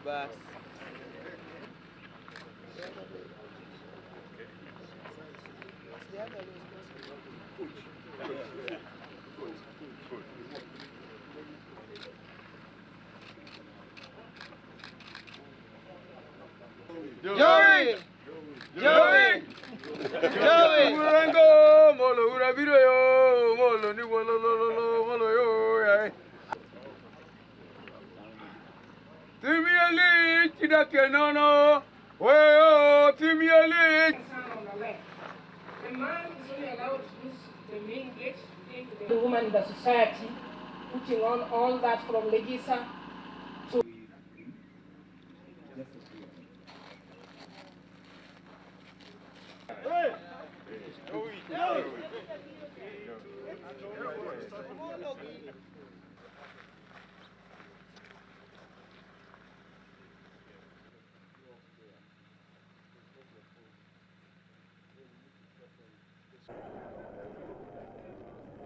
basi. Joey! Joey! Joey! Urango, molo, urabiro yo, molo, ni molo, molo yo. Timiali, chidakenono, weo, timiali. The man is only allowed to use the main gate to take the woman in the society, putting on all that from Legisa to...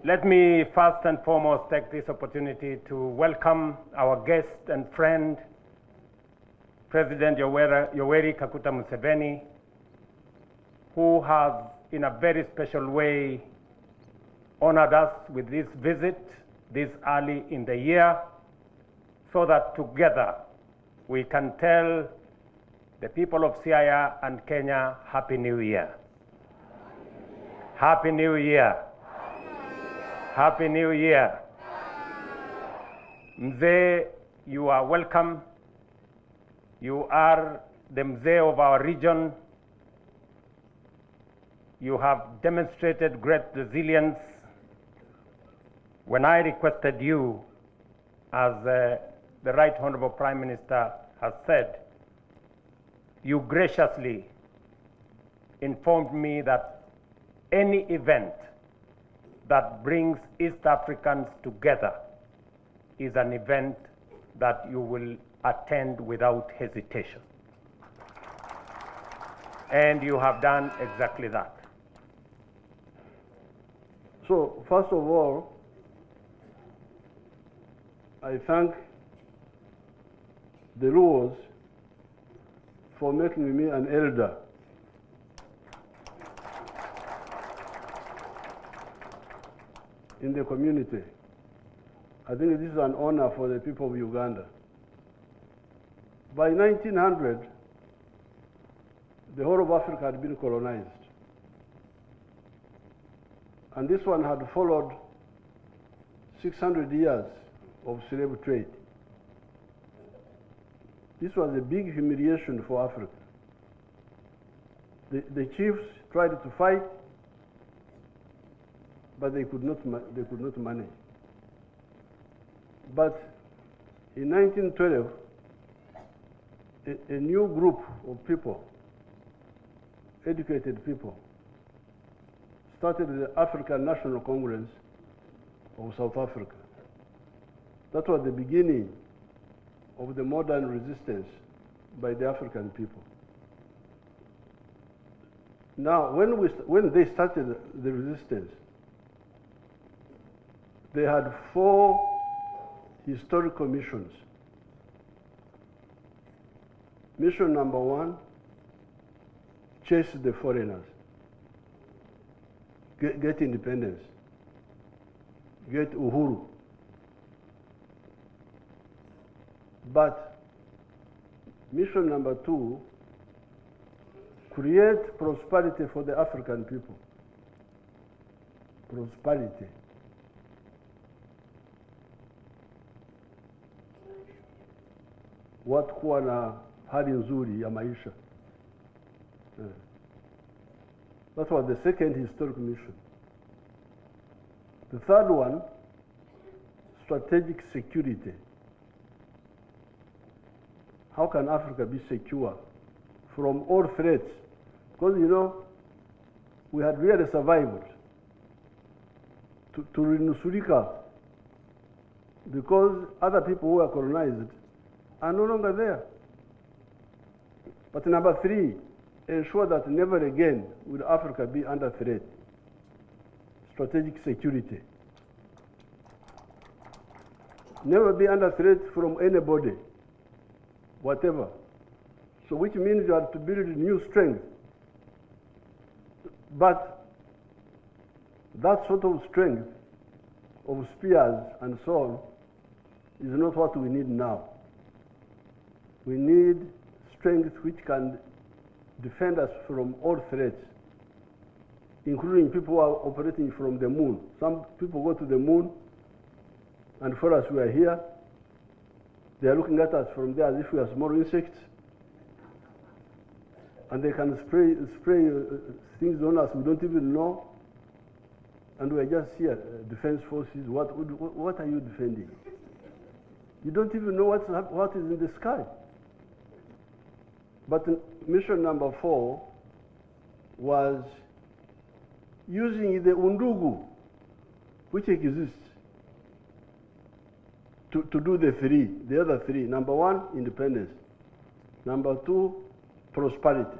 Let me first and foremost take this opportunity to welcome our guest and friend, President Yoweri Kaguta Museveni, who has, in a very special way, honored us with this visit this early in the year, so that together we can tell the people of Siaya and Kenya, Happy New Year. Happy New Year. Happy New Year. Mzee, you are welcome. You are the Mzee of our region. You have demonstrated great resilience. When I requested you, as the Right Honorable Prime Minister has said, you graciously informed me that any event that brings East Africans together is an event that you will attend without hesitation. And you have done exactly that. So, first of all, I thank the Luos for making me an elder. In the community. I think this is an honor for the people of Uganda. By 1900, the whole of Africa had been colonized. And this one had followed 600 years of slave trade. This was a big humiliation for Africa. The chiefs tried to fight, but they could not manage. But in 1912, a new group of people, educated people, started the African National Congress of South Africa. That was the beginning of the modern resistance by the African people. Now, when they started the resistance, they had 4 historical missions. Mission number 1, chase the foreigners, get independence, get uhuru. But mission number 2, create prosperity for the African people. Prosperity. Watu kuwa na hali nzuri ya maisha. That was the second historic mission. The third one, strategic security. How can Africa be secure from all threats? Because, you know, we had really survived to renusurika, because other people who were colonized are no longer there. But number 3, ensure that never again will Africa be under threat. Strategic security. Never be under threat from anybody. whatever. So which means you have to build new strength. But that sort of strength of spears and so on is not what we need now. We need strength which can defend us from all threats, including people who are operating from the moon. Some people go to the moon, and for us, we are here. They are looking at us from there as if we are small insects, and they can spray things on us we don't even know, and we are just here, defense forces. What are you defending? You don't even know what is in the sky. But mission number 4 was using the undugu, which exists, to do the other three. Number 1, independence. Number 2, prosperity.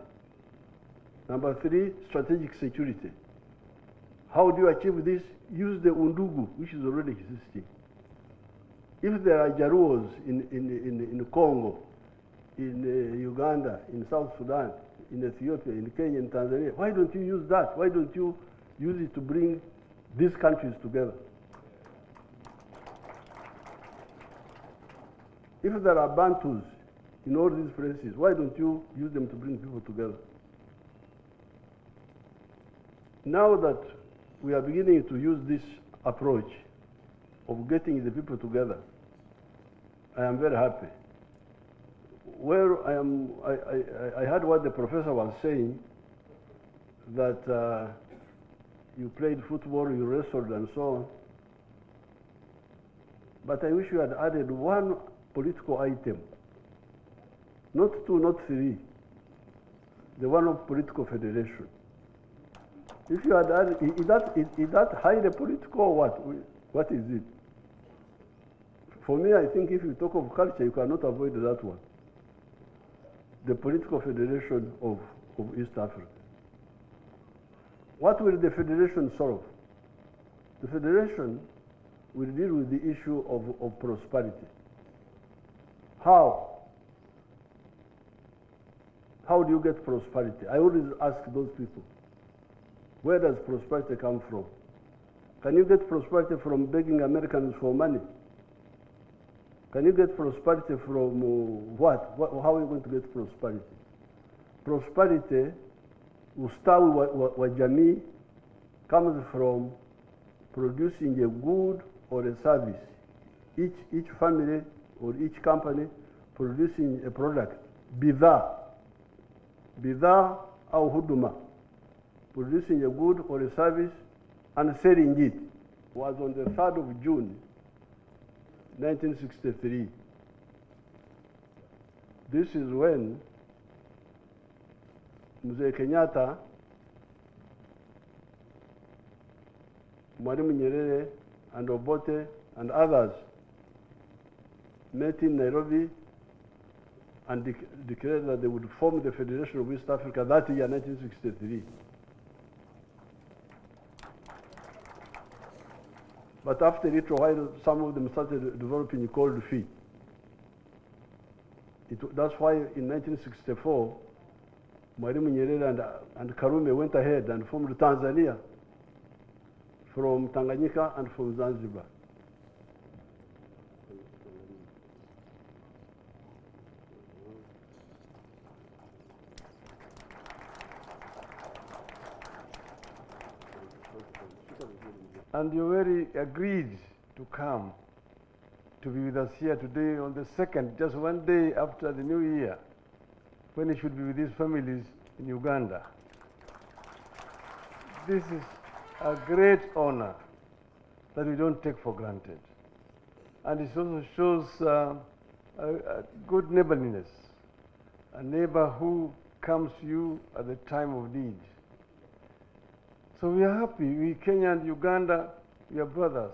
Number 3, strategic security. How do you achieve this? Use the undugu, which is already existing. If there are Jaruos in Congo, in Uganda, in South Sudan, in Ethiopia, in Kenya, in Tanzania, why don't you use that? Why don't you use it to bring these countries together? If there are Bantus in all these places, why don't you use them to bring people together? Now that we are beginning to use this approach of getting the people together, I am very happy. Where I heard what the professor was saying, that you played football, you wrestled, and so on. But I wish you had added one political item, not 2, not 3, the one of political federation. If you had added, is that highly political or what? What is it? For me, I think if you talk of culture, you cannot avoid that one. The political federation of East Africa. What will the federation solve? The federation will deal with the issue of prosperity. How? How do you get prosperity? I always ask those people, where does prosperity come from? Can you get prosperity from begging Americans for money? Can you get prosperity from what? How are you going to get prosperity? Prosperity, ustawi wa jamii, comes from producing a good or a service. Each family or each company producing a product. Bidhaa au huduma. Producing a good or a service and selling it. Was on the 3rd of June 1963. This is when Mzee Kenyatta, Mwalimu Nyerere, and Obote, and others met in Nairobi and declared that they would form the Federation of East Africa that year, 1963. But after a little while, some of them started developing cold feet. That's why in 1964, Mwalimu Nyerere and Karume went ahead and formed Tanzania from Tanganyika and from Zanzibar. And Yoweri agreed to come to be with us here today on the 2nd, just one day after the New Year, when he should be with his families in Uganda. This is a great honor that we don't take for granted. And it also shows a good neighborliness, a neighbor who comes to you at the time of need. So we are happy. We, Kenya and Uganda, we are brothers.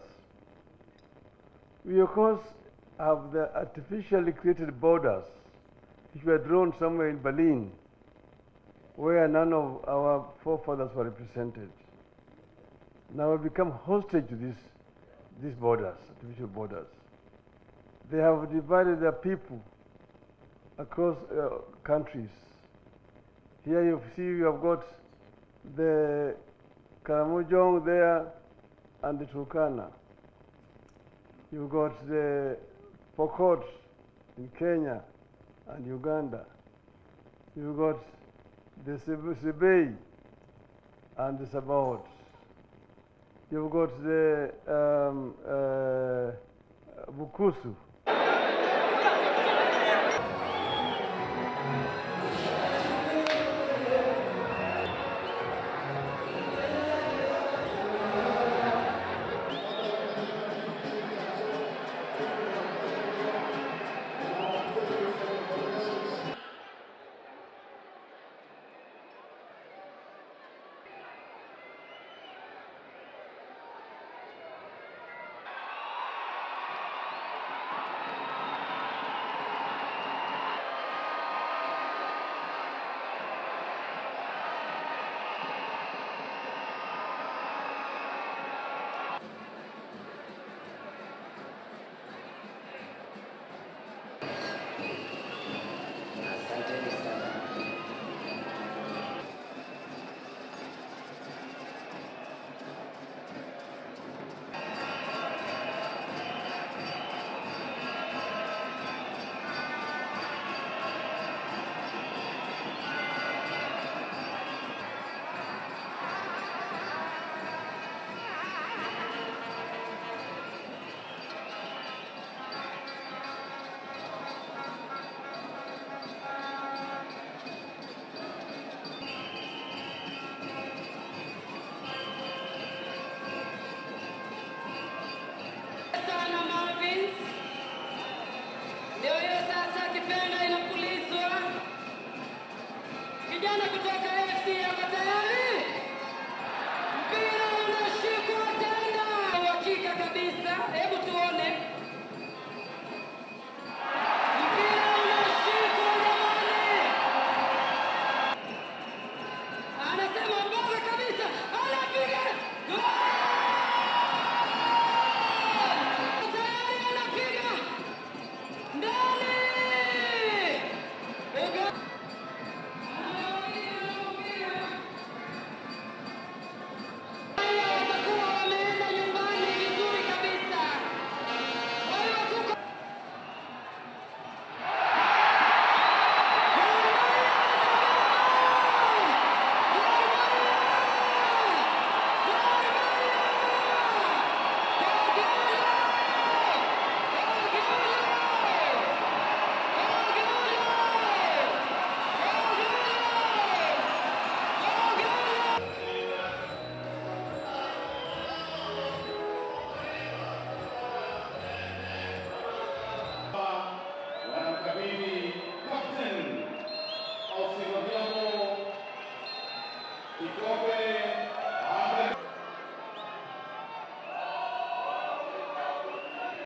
We, of course, have the artificially created borders, which were drawn somewhere in Berlin, where none of our forefathers were represented. Now we become hostage to these borders, artificial borders. They have divided their people across countries. Here you see you have got the Karamojong there and the Turkana. You've got the Pokot in Kenya and Uganda. You've got the Sibei and the Sabaot. You've got the Bukusu